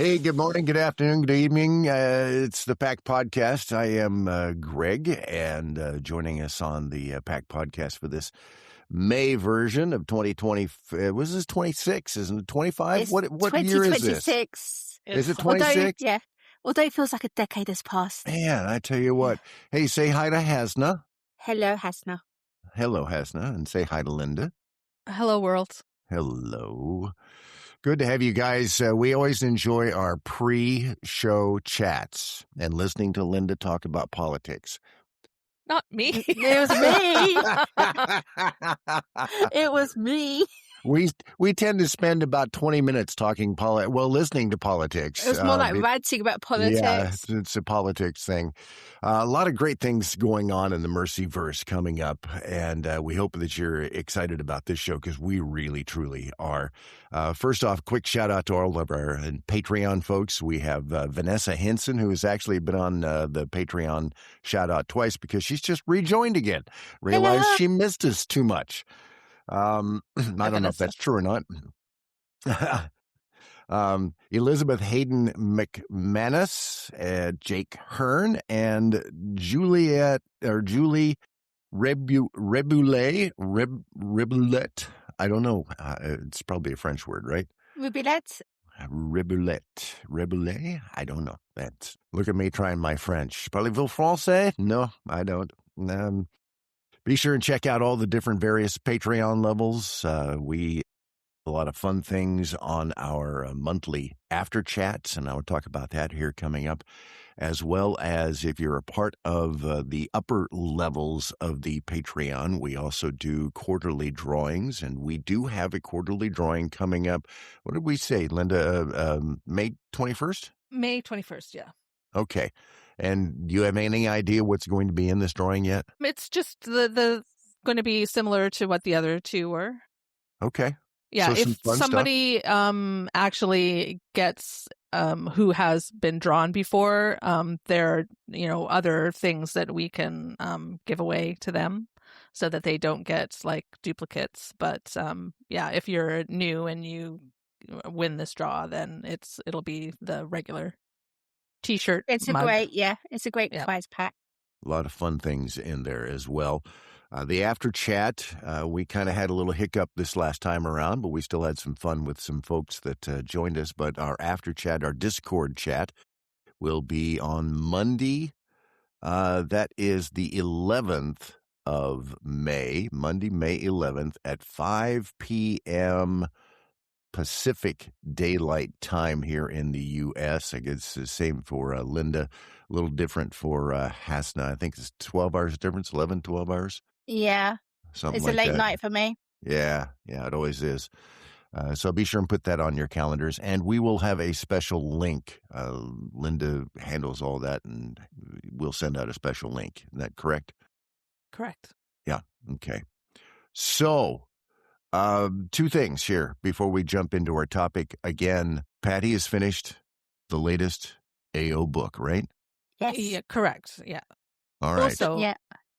Hey, good morning, good afternoon, good evening. It's the PAC Podcast. I am Greg, and joining us on the PAC Podcast for this May version of 2020. Was this 26? Isn't it 25? It's What year is this? 2026. Is it 26? Although it feels like a decade has passed. Man, I tell you what. Hey, say hi to Hasna. Hello, Hasna. Hello, Hasna. And say hi to Linda. Hello, world. Hello. Good to have you guys. We always enjoy our pre-show chats and listening to Linda talk about politics. Not me. It was me. It was me. We tend to spend about 20 minutes listening to politics. It was more like ranting about politics. Yeah, it's a politics thing. A lot of great things going on in the Mercyverse coming up, and we hope that you're excited about this show because we really, truly are. First off, quick shout out to all of our Patreon folks. We have Vanessa Henson, who has actually been on the Patreon shout out twice because she's just rejoined again. Realized she missed us too much. I don't know if that's true or not. Elizabeth Hayden McManus, Jake Hearn, and Julie Reboulet. I don't know. It's probably a French word, right? Reboulet. Reboulet. I don't know. Look at me trying my French. Parlez-vous français? No, I don't. Be sure and check out all the different various Patreon levels. We have a lot of fun things on our monthly after chats, and I will talk about that here coming up, as well as if you're a part of the upper levels of the Patreon, we also do quarterly drawings, and we do have a quarterly drawing coming up. What did we say, Linda? May 21st? May 21st, yeah. Okay. And do you have any idea what's going to be in this drawing yet? It's just the going to be similar to what the other two were. Okay. Yeah, so if somebody actually gets who has been drawn before, there are other things that we can give away to them so that they don't get like duplicates. But if you're new and you win this draw, then it'll be the regular T-shirt. It's a mug. great prize pack. A lot of fun things in there as well. The after chat, we kind of had a little hiccup this last time around, but we still had some fun with some folks that joined us. But our after chat, our Discord chat, will be on Monday. That is the 11th of May, Monday, May 11th at 5 p.m. Pacific Daylight Time here in the U.S. I guess it's the same for Linda, a little different for Hasna. I think it's 12 hours difference, 11, 12 hours. Yeah. Something it's like a late that. night for me. Yeah, it always is. So be sure and put that on your calendars, and we will have a special link. Linda handles all that, and we'll send out a special link. Is that correct? Correct. Yeah, okay. So, two things here before we jump into our topic. Again, Patty has finished the latest AO book, right? Yes. Yeah, correct. Yeah. All right.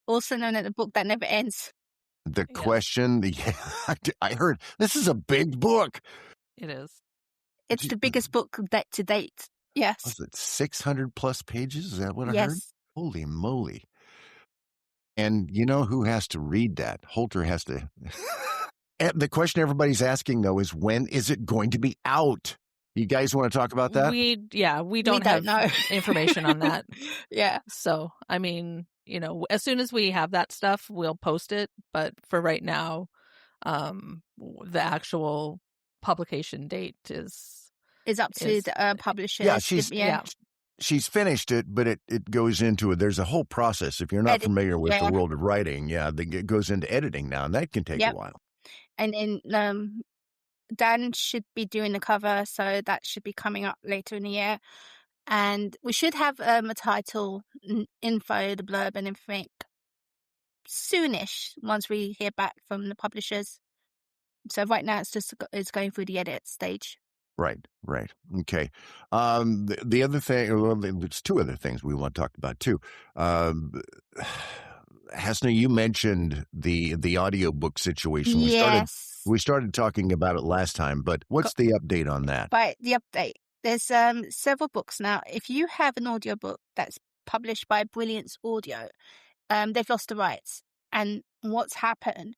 Also known as the book that never ends. The question, I heard this is a big book. It is. It's the biggest book to date. Yes. Was it 600 plus pages? Is that what I heard? Holy moly. And you know who has to read that? Holter has to. And the question everybody's asking, though, is when is it going to be out? You guys want to talk about that? We don't know information on that. Yeah. So, I mean, as soon as we have that stuff, we'll post it. But for right now, the actual publication date is up to the publisher. Yeah, she's finished it, but it goes into it. There's a whole process. If you're not familiar with the world of writing, it goes into editing now, and that can take a while. And then Dan should be doing the cover, so that should be coming up later in the year. And we should have a title, info, the blurb, and everything soonish once we hear back from the publishers. So right now it's going through the edit stage. Right. Okay. The other thing, there's two other things we want to talk about too. Hasna, you mentioned the audiobook situation. Yes. We started talking about it last time, but what's the update on that? Right, the update. There's several books now. If you have an audiobook that's published by Brilliance Audio, they've lost the rights. And what's happened,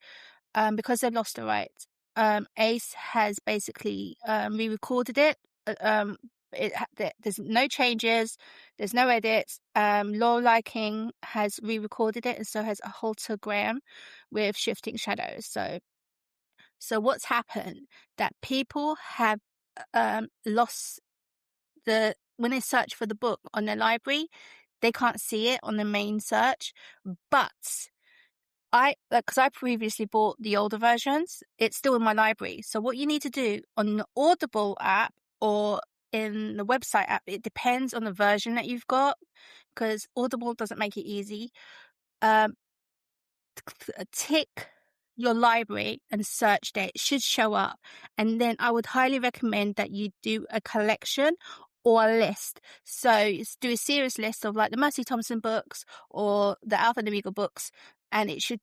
because they've lost the rights, Ace has basically re-recorded it. There's no changes, there's no edits. Laura King has re-recorded it, and so has Halter Graham with Shifting Shadows. So what's happened, that people have lost when they search for the book on their library, they can't see it on the main search. But because I previously bought the older versions, it's still in my library. So what you need to do on the Audible app or in the website app, it depends on the version that you've got, because Audible doesn't make it easy. Tick your library and search there. It should show up. And then I would highly recommend that you do a collection or a list. So do a serious list of like the Mercy Thompson books or the Alpha and Omega books, and it should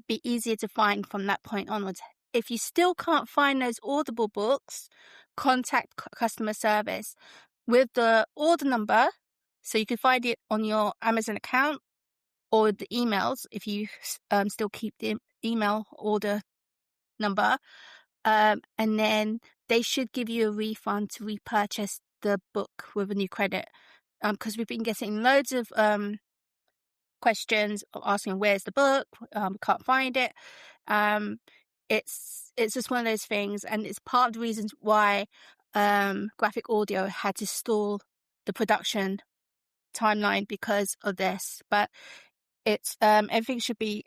be easier to find from that point onwards. If you still can't find those Audible books, contact customer service with the order number, so you can find it on your Amazon account or the emails if you still keep the email order number, and then they should give you a refund to repurchase the book with a new credit, because we've been getting loads of questions asking where's the book, can't find it. It's just one of those things, and it's part of the reasons why Graphic Audio had to stall the production timeline because of this. But it's everything should be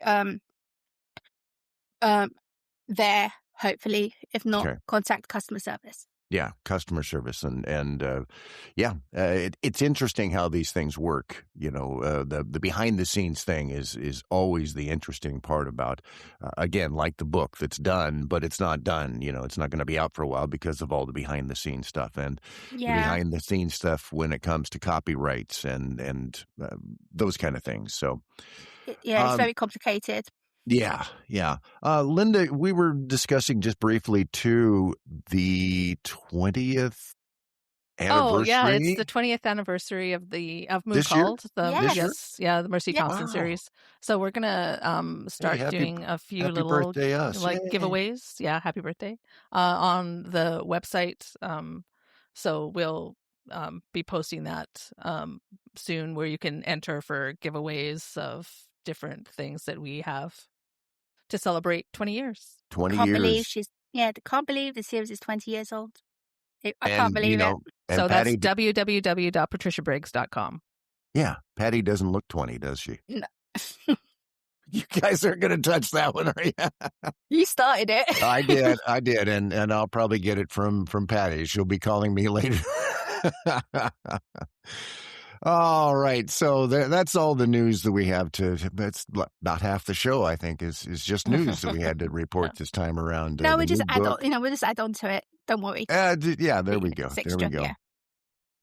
there, hopefully. If not, Okay. contact customer service. Yeah, customer service. It's interesting how these things work. You know, the behind the scenes thing is always the interesting part about, again, like the book that's done, but it's not done. You know, it's not going to be out for a while because of all the behind the scenes stuff and the behind the scenes stuff when it comes to copyrights and those kind of things. So, it's very complicated. Yeah. Linda, we were discussing just briefly too the 20th anniversary. Oh yeah, it's the 20th anniversary of Moon This year? Called. The Mercy Thompson series. So we're gonna start doing a few happy little birthday us. like Yay. giveaways. Yeah, happy birthday on the website. So we'll be posting that soon, where you can enter for giveaways of different things that we have to celebrate 20 years. 20 Can't years. can't believe the series is 20 years old. I And, can't believe it. And So Patty, that's www.patriciabriggs.com. yeah, Patty doesn't look 20, does she? No. You guys aren't going to touch that one, are you? You started it. I did, and I'll probably get it from Patty. She'll be calling me later. All right, so that's all the news that we have that's about half the show, I think, is just news that we had to report this time around. No, we just add on. We'll just add on to it. Don't worry. Yeah, there we go. It's There we extra, go. yeah.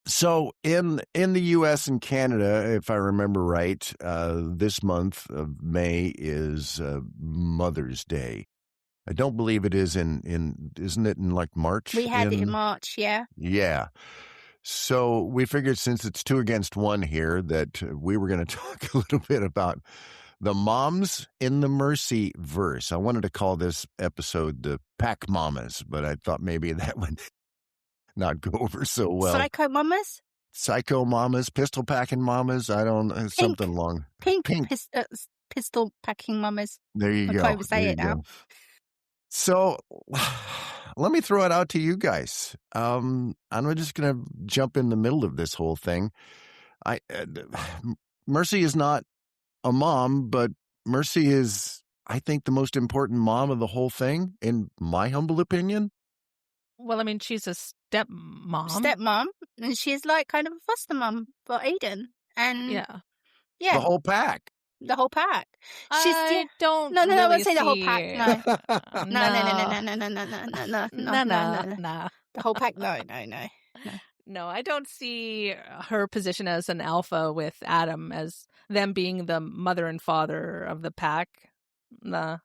So in the U.S. and Canada, if I remember right, this month of May is Mother's Day. I don't believe it is isn't it in like March? We had it in March, yeah. Yeah. So we figured since it's 2 against 1 here that we were going to talk a little bit about the moms in the Mercyverse. I wanted to call this episode the Pack Mamas, but I thought maybe that would not go over so well. Psycho mamas? Psycho mamas, pistol packing mamas. I don't know, something long. Pink. Pistol packing mamas. There you I go. can't even say it now. So let me throw it out to you guys. I'm just going to jump in the middle of this whole thing. Mercy is not a mom, but Mercy is, I think, the most important mom of the whole thing, in my humble opinion. Well, I mean, she's a stepmom. Stepmom, and she's like kind of a foster mom for Aiden. And yeah. The whole pack. The whole pack. I don't. No, really I won't say the whole see- pack. No. Nah. The whole pack. No. No, I don't see her position as an alpha with Adam as them being the mother and father of the pack. Nah.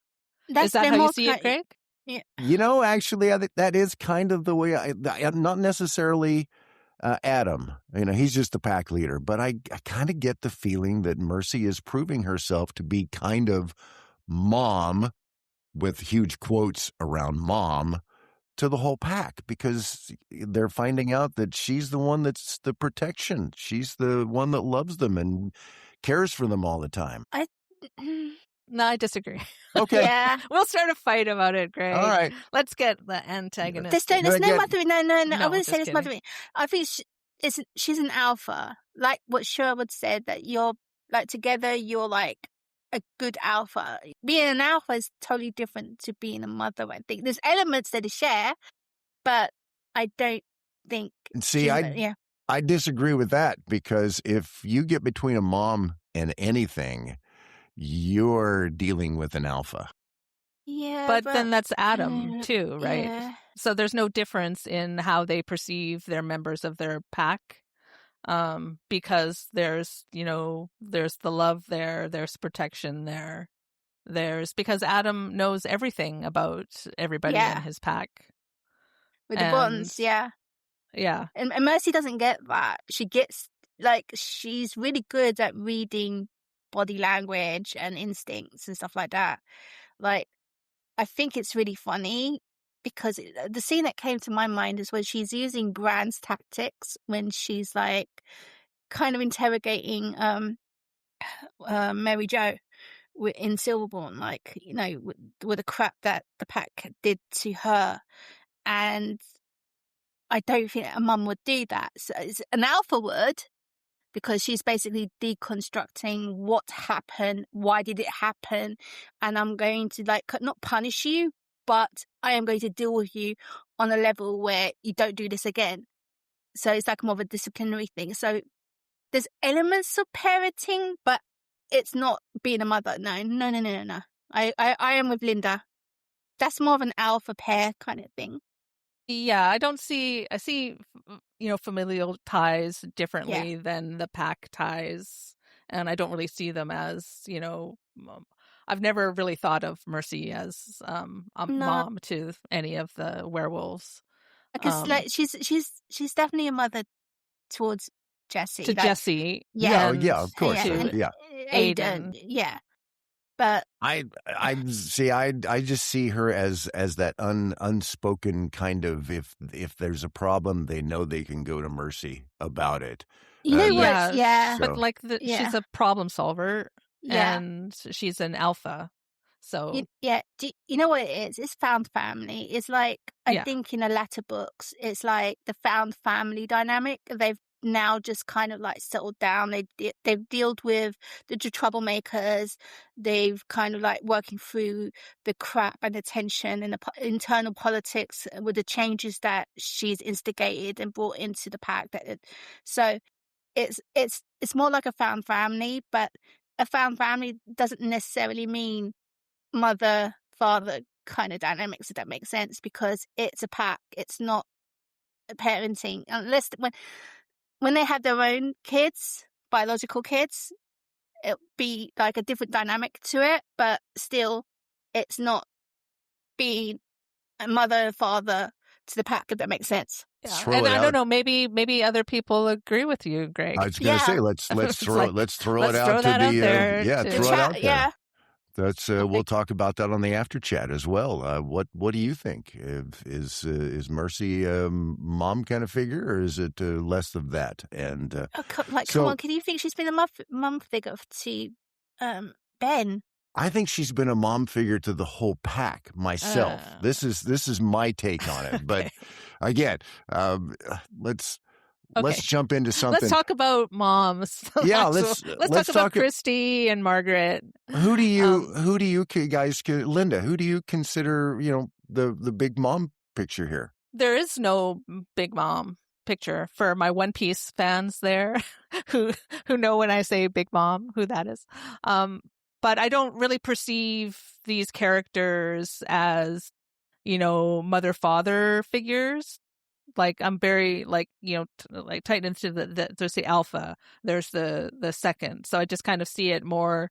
Is that how you see it, Craig? Yeah. Actually, I think that is kind of the way I'm not necessarily Adam. He's just the pack leader, but I kind of get the feeling that Mercy is proving herself to be kind of mom, with huge quotes around mom, to the whole pack, because they're finding out that she's the one that's the protection. She's the one that loves them and cares for them all the time. No, I disagree. Okay. Yeah. We'll start a fight about it, Greg. All right. Let's get the antagonist. There's no mothering. No. No, I wouldn't say just there's kidding. mothering. I think she's an alpha. Like what Sherwood said, that you're like together, you're like a good alpha. Being an alpha is totally different to being a mother. I think there's elements that they share, but I don't think. See, I disagree with that, because if you get between a mom and anything, you're dealing with an alpha. Yeah, but then that's Adam too, right? Yeah. So there's no difference in how they perceive their members of their pack, because there's the love there, there's protection there, because Adam knows everything about everybody in his pack. With the bonds, yeah. Yeah. And Mercy doesn't get that. She gets, she's really good at reading body language and instincts and stuff like that. I think it's really funny, because the scene that came to my mind is when she's using Brand's tactics, when she's kind of interrogating Mary Jo in Silverbourne, with the crap that the pack did to her. And I don't think a mum would do that. So an alpha would, because she's basically deconstructing what happened, why did it happen, and I'm going to not punish you, but I am going to deal with you on a level where you don't do this again. So it's more of a disciplinary thing. So there's elements of parenting, but it's not being a mother. No. I am with Linda. That's more of an alpha pair kind of thing. Yeah, I see, familial ties differently than the pack ties. And I don't really see them as, I've never really thought of Mercy as a mom to any of the werewolves. Because she's definitely a mother towards Jessie. To Jessie. Yeah, of course. Yeah. Aiden. Yeah. But I just see her as that unspoken kind of, if there's a problem, they know they can go to Mercy about it. You know what? Yeah. But she's a problem solver, and she's an alpha. So do you know what it is? It's found family. It's I think in the latter books, it's the found family dynamic. They've now just kind of settled down. They've dealt with the troublemakers. They've kind of working through the crap and the tension and the internal politics with the changes that she's instigated and brought into the pack. So it's more like a found family, but a found family doesn't necessarily mean mother father kind of dynamics, if that makes sense, because it's a pack. It's not parenting, unless when they have their own kids, biological kids, it'll be a different dynamic to it, but still it's not being a mother and father to the pack, if that makes sense. Yeah. And I don't know, maybe other people agree with you, Greg. I was going to say, let's throw it out to throw it out there. Yeah. That's we'll talk about that on the after chat as well. What do you think? Is Mercy a mom kind of figure, or is it less of that? And come on, can you think she's been a mom figure to Ben? I think she's been a mom figure to the whole pack myself. This is my take on it. But again, let's jump into something. Let's talk about moms. Yeah, let's talk about Christy and Margaret. Who do you guys, Linda? Who do you consider the big mom picture here? There is no big mom picture for my One Piece fans there, who know when I say big mom who that is. But I don't really perceive these characters as mother-father figures. I'm very tight into there's the alpha, there's the second. So I just kind of see it more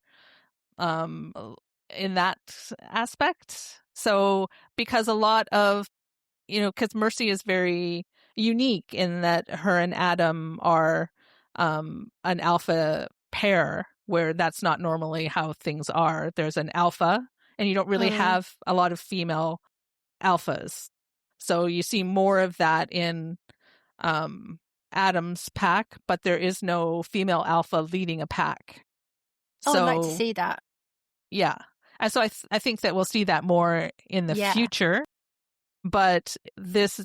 in that aspect. So because a lot of, because Mercy is very unique in that her and Adam are an alpha pair, where that's not normally how things are. There's an alpha, and you don't really have a lot of female alphas. So you see more of that in Adam's pack, but there is no female alpha leading a pack. So, I'd like to see that. Yeah. And so I think that we'll see that more in the future. But this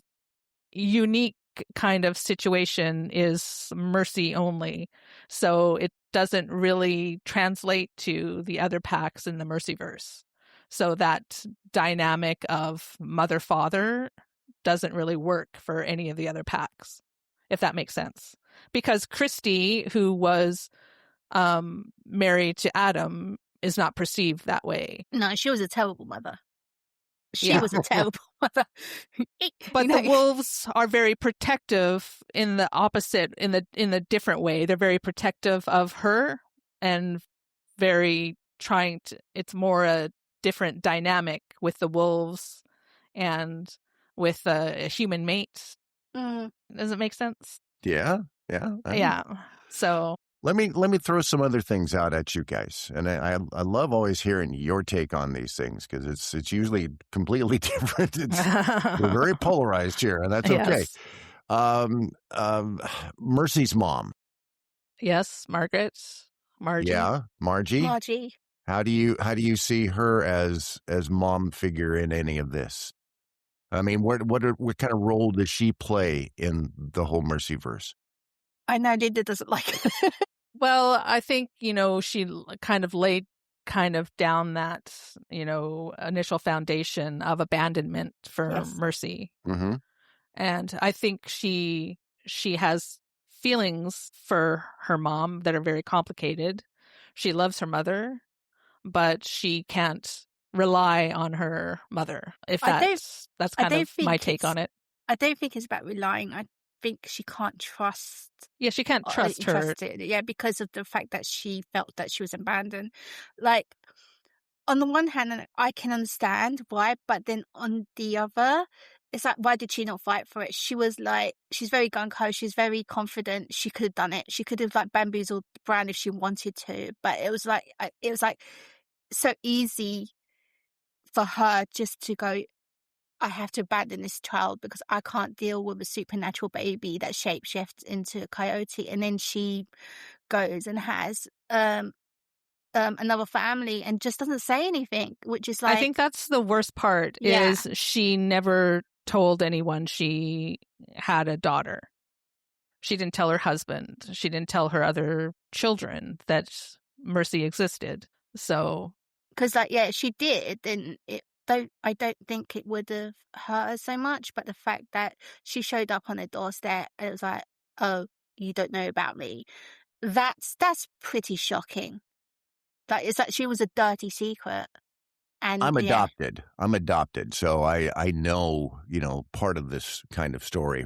unique kind of situation is Mercy only. So it doesn't really translate to the other packs in the Mercyverse. So that dynamic of mother-father doesn't really work for any of the other packs, if that makes sense. Because Christy, who was married to Adam, is not perceived that way. No, she was a terrible mother. She was a terrible mother. But the wolves are very protective in the opposite, in the different way. They're very protective of her and very trying to, it's more a different dynamic with the wolves and with a human mate. Does it make sense? Yeah. Yeah. So let me throw some other things out at you guys, and I love always hearing your take on these things because it's usually completely different. We're very polarized here, and that's okay. Yes. Mercy's mom. Yes, Margaret. Margie. Yeah, Margie. How do you see her as mom figure in any of this? I mean, what kind of role does she play in the whole Mercyverse? I know Linda doesn't like it. Well, I think, she kind of laid down that, initial foundation of abandonment for Mercy. Mm-hmm. And I think she has feelings for her mom that are very complicated. She loves her mother, but she can't rely on her mother. If that's kind of my take on it. I don't think it's about relying. I think she can't trust. Yeah, she can't trust her. Yeah, because of the fact that she felt that she was abandoned. Like, on the one hand, I can understand why, but then on the other, it's like, why did she not fight for it? She was like, she's very gung-ho, she's very confident, she could have done it. She could have like bamboozled Bran if she wanted to, but it was like so easy for her just to go, I have to abandon this child because I can't deal with a supernatural baby that shapeshifts into a coyote. And then she goes and has another family and just doesn't say anything, which is like... I think that's the worst part, is she never told anyone she had a daughter. She didn't tell her husband. She didn't tell her other children that Mercy existed. So... Because, she did, then I don't think it would have hurt her so much, but the fact that she showed up on her doorstep and it was like, oh, you don't know about me, that's pretty shocking. That is that she was a dirty secret. And I'm adopted, so I know, part of this kind of story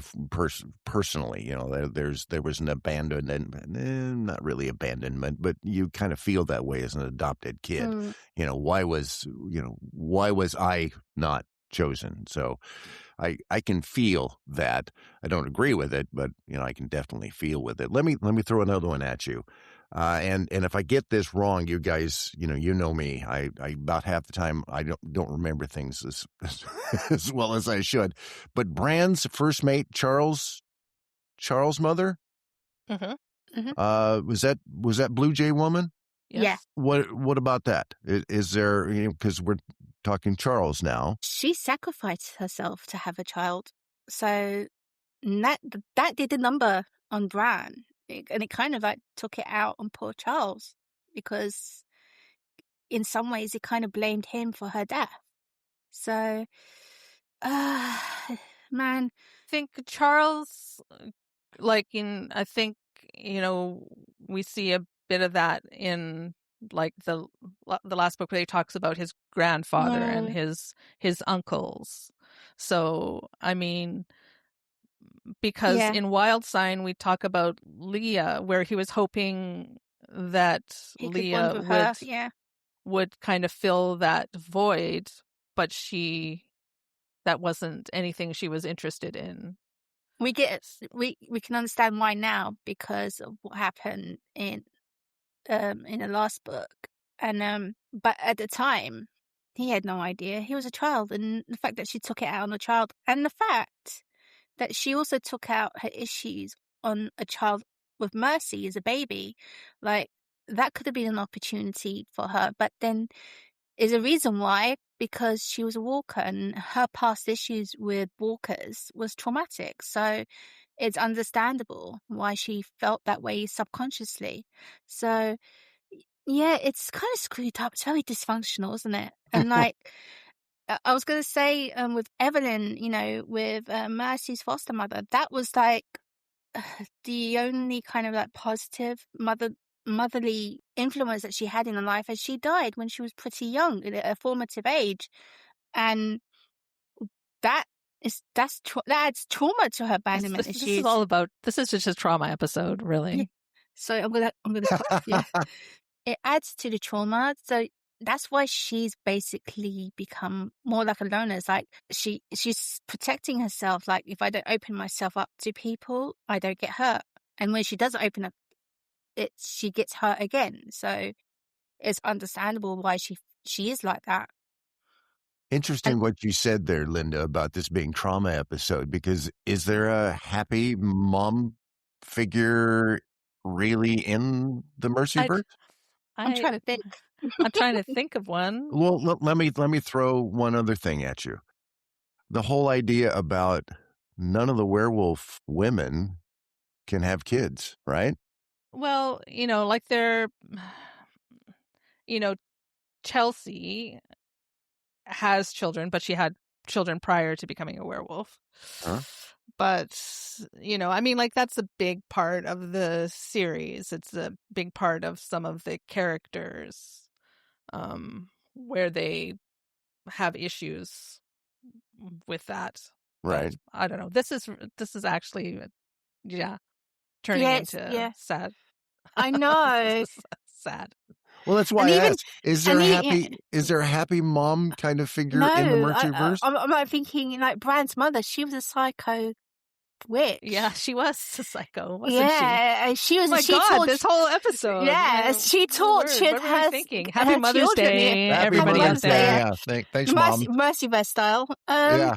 personally. There was an abandonment, not really abandonment, but you kind of feel that way as an adopted kid. Why was I not chosen? So I can feel that. I don't agree with it, but I can definitely feel with it. Let me throw another one at you. And if I get this wrong, you guys, you know me. I about half the time I don't remember things as well as I should. But Bran's first mate, Charles' mother, was that Blue Jay woman? Yes. Yeah. What about that? Is there, because we're talking Charles now. She sacrificed herself to have a child, so that did a number on Bran. And it kind of like took it out on poor Charles, because in some ways it kind of blamed him for her death. So, man, I think Charles, I think, we see a bit of that in like the last book where he talks about his grandfather and his uncles. So, I mean, because in Wild Sign we talk about Leah, where he was hoping that Leah would kind of fill that void, but that wasn't anything she was interested in. We can understand why now because of what happened in the last book, and but at the time he had no idea. He was a child, and the fact that she took it out on a child, and the fact that she also took out her issues on a child with Mercy as a baby, like that could have been an opportunity for her. But then is a reason why, because she was a walker and her past issues with walkers was traumatic. So it's understandable why she felt that way subconsciously. So yeah, it's kind of screwed up. It's very dysfunctional, isn't it? And like I was going to say with Evelyn, with Mercy's foster mother, that was like the only kind of like positive motherly influence that she had in her life, as she died when she was pretty young at a formative age, and that adds trauma to her abandonment issues. This is all about. This is just a trauma episode, really. Yeah. So I'm gonna yeah. It adds to the trauma. So that's why she's basically become more like a loner. It's like she's protecting herself. Like, if I don't open myself up to people, I don't get hurt. And when she doesn't open up, she gets hurt again. So it's understandable why she is like that. Interesting what you said there, Linda, about this being trauma episode, because is there a happy mom figure really in the Mercyverse? I'm trying to think. I'm trying to think of one. Well, let me throw one other thing at you. The whole idea about none of the werewolf women can have kids, right? Well, like they're, Chelsea has children, but she had children prior to becoming a werewolf. Huh? But, I mean, like, that's a big part of the series. It's a big part of some of the characters, where they have issues with that. Right. But I don't know. This is actually, turning into sad. I know. This is sad. Well, that's why I asked. Is there a happy mom kind of figure in the Mercyverse? I'm like thinking, like Bran's mother, she was a psycho witch. Yeah, she was a psycho, wasn't she? Yeah, she was. Oh my God, this whole episode. Yeah, she tortured her. Thinking? Happy Mother's Day, everybody out there. Yeah, thanks, Mom. Mercyverse style. Yeah.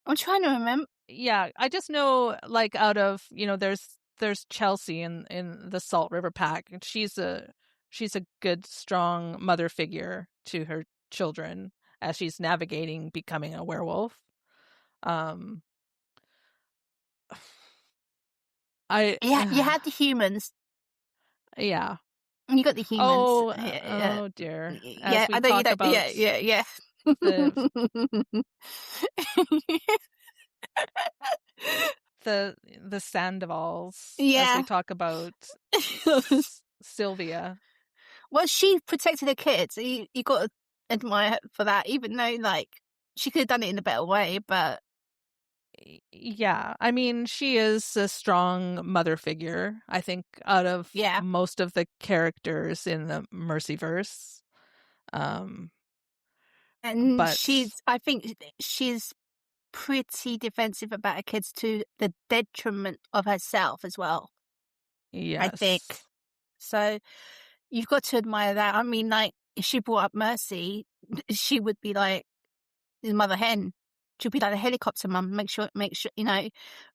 I'm trying to remember. Yeah, I just know, like, out of, there's Chelsea in the Salt River Pack, and she's a good, strong mother figure to her children as she's navigating becoming a werewolf. You had the humans. Yeah. You got the humans. Oh dear. Yeah, I know you don't. Yeah. The Sandovals. Yeah. As we talk about Sylvia. Well, she protected her kids. You got to admire her for that, even though, like, she could have done it in a better way, but... Yeah, I mean, she is a strong mother figure, I think, out of most of the characters in the Mercyverse. And I think she's pretty defensive about her kids to the detriment of herself as well. Yes. I think. So you've got to admire that. I mean, like, if she brought up Mercy, she would be like the mother hen. She'll be like a helicopter mum, make sure,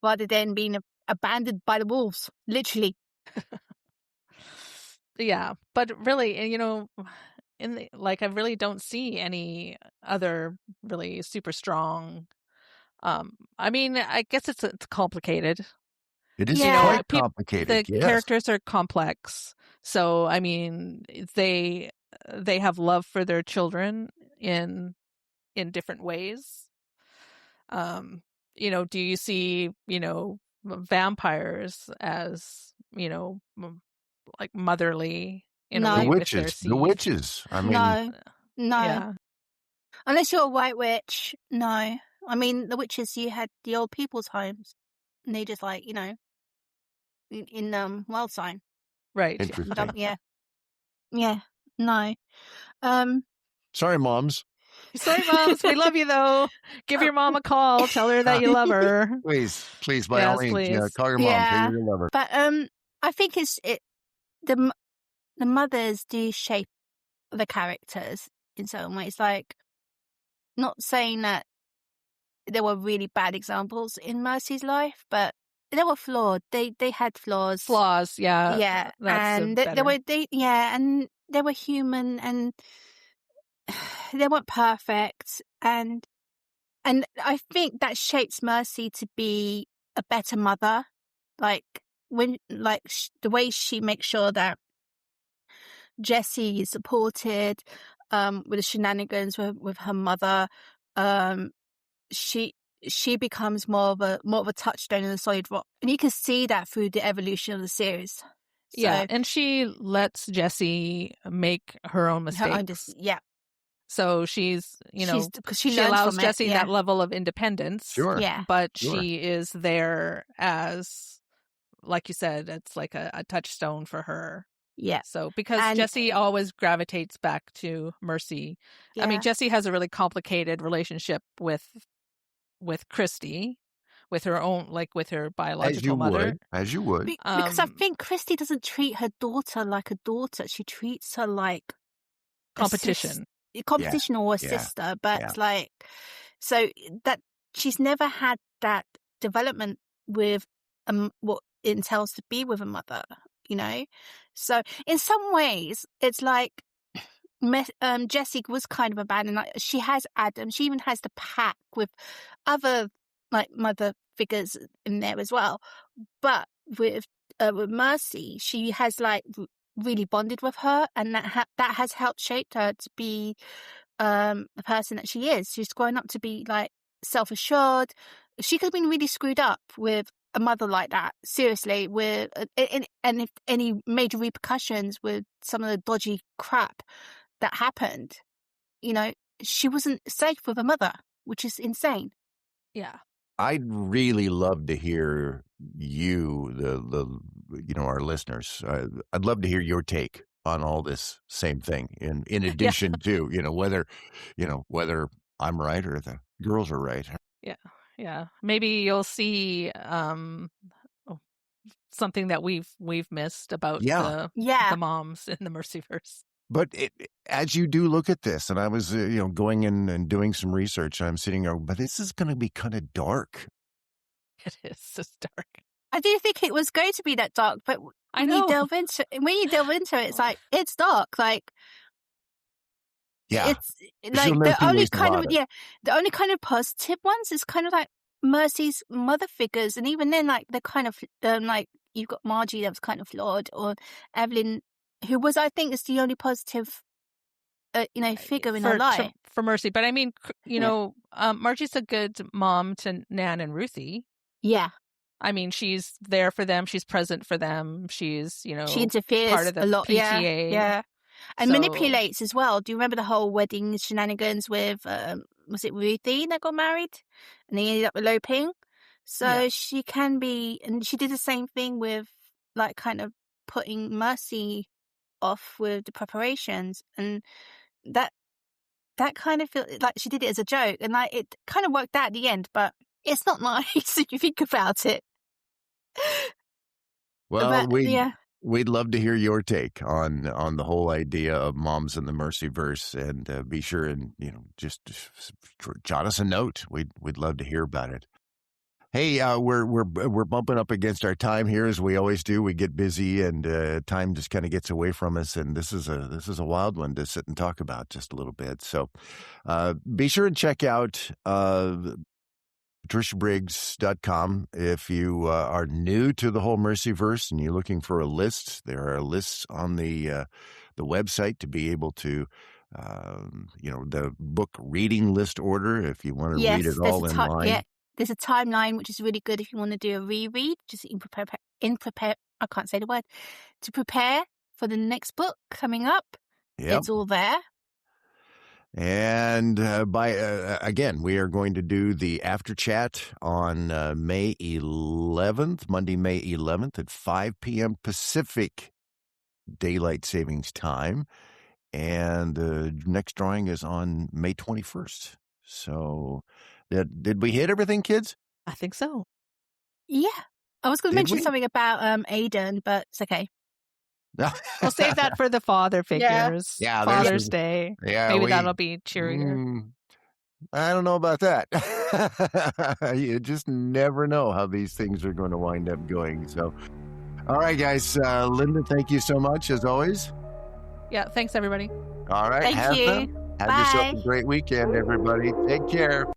rather than being abandoned by the wolves, literally. Yeah, but really, I really don't see any other really super strong. I mean, I guess it's complicated. It is quite complicated. The characters are complex, so I mean, they have love for their children in different ways. Do you see, vampires as, like motherly in a way with their seeds? The witches. I mean, no. Yeah. Unless you're a white witch, no. I mean, the witches, you had the old people's homes, and they just like, in Wild Sign. Right. Interesting. Yeah. No. Sorry, moms. Sorry, moms. We love you, though. Give your mom a call. Tell her that you love her. Please, by all means, call your mom. Yeah. Tell her you love her. But I think the mothers do shape the characters in certain ways. Like, not saying that there were really bad examples in Mercy's life, but they were flawed. They had flaws. Flaws, yeah. Yeah, That's and better. and they were human, and they weren't perfect, and I think that shapes Mercy to be a better mother. Like the way she makes sure that Jessie is supported, with the shenanigans with her mother. She becomes more of a touchstone in the solid rock, and you can see that through the evolution of the series. So, yeah, and she lets Jessie make her own mistakes. Yeah. So she's, she allows Jessie that level of independence. Sure. Yeah. But she is there as, like you said, it's like a touchstone for her. Yeah. So because Jessie always gravitates back to Mercy. Yeah. I mean, Jessie has a really complicated relationship with Christy, with her own, like with her biological mother. As you would. Because I think Christy doesn't treat her daughter like a daughter. She treats her like competition or a sister. But like, so that she's never had that development with what it entails to be with a mother, So in some ways, it's like Jessie was kind of abandoned. Like, she has Adam. She even has the pack with other like mother figures in there as well. But with Mercy, she has like really bonded with her, and that has helped shape her to be the person that she is. She's grown up to be like self-assured. She could have been really screwed up with a mother like that, seriously, with and if any major repercussions with some of the dodgy crap that happened, she wasn't safe with a mother, which is insane. Yeah. I'd really love to hear you, our listeners. I'd love to hear your take on all this same thing. In addition to, whether I'm right or the girls are right. Yeah. Yeah. Maybe you'll see something that we've missed about the moms in the Mercyverse. But as you do look at this, and I was, going in and doing some research, and I'm sitting there, but this is going to be kind of dark. It is just dark. I do think it was going to be that dark, but when you delve into it, it's like, it's dark. Like, it's like the only kind of positive ones is kind of like Mercy's mother figures, and even then, like, they're kind of like, you've got Margie that was kind of flawed, or Evelyn, who was, I think, is the only positive, figure in her life for Mercy. But I mean, Margie's a good mom to Nan and Ruthie. Yeah, I mean, she's there for them. She's present for them. She's, she interferes part of the a lot. PTA. Yeah. And manipulates as well. Do you remember the whole wedding shenanigans with, was it Ruthie that got married? And they ended up eloping. So she can be, and she did the same thing with, like, kind of putting Mercy off with the preparations. And that kind of feel like she did it as a joke. And like, it kind of worked out at the end, but it's not nice if you think about it. Well, we'd love to hear your take on the whole idea of moms in the Mercyverse, and be sure and just jot us a note. We'd love to hear about it. Hey, we're bumping up against our time here, as we always do. We get busy, and time just kind of gets away from us. And this is a wild one to sit and talk about just a little bit. So, be sure and check out patriciabriggs.com. If you are new to the whole Mercyverse and you're looking for a list, there are lists on the website to be able to, the book reading list order if you want to read it all in line. Yeah, there's a timeline, which is really good if you want to do a reread, just prepare. I can't say the word, to prepare for the next book coming up. Yep. It's all there. And again, we are going to do the after chat on Monday, May 11th at 5 p.m. Pacific Daylight Savings Time. And the next drawing is on May 21st. So did we hit everything, kids? I think so. Yeah. I was going to Did mention we? something about Aiden, but it's okay. We'll save that for the father figures. Yeah, Father's Day. Yeah, Maybe that'll be cheerier. I don't know about that. You just never know how these things are going to wind up going. So, all right, guys. Linda, thank you so much, as always. Yeah, thanks, everybody. All right. Thank you. Have Bye. yourself a great weekend, everybody. Take care.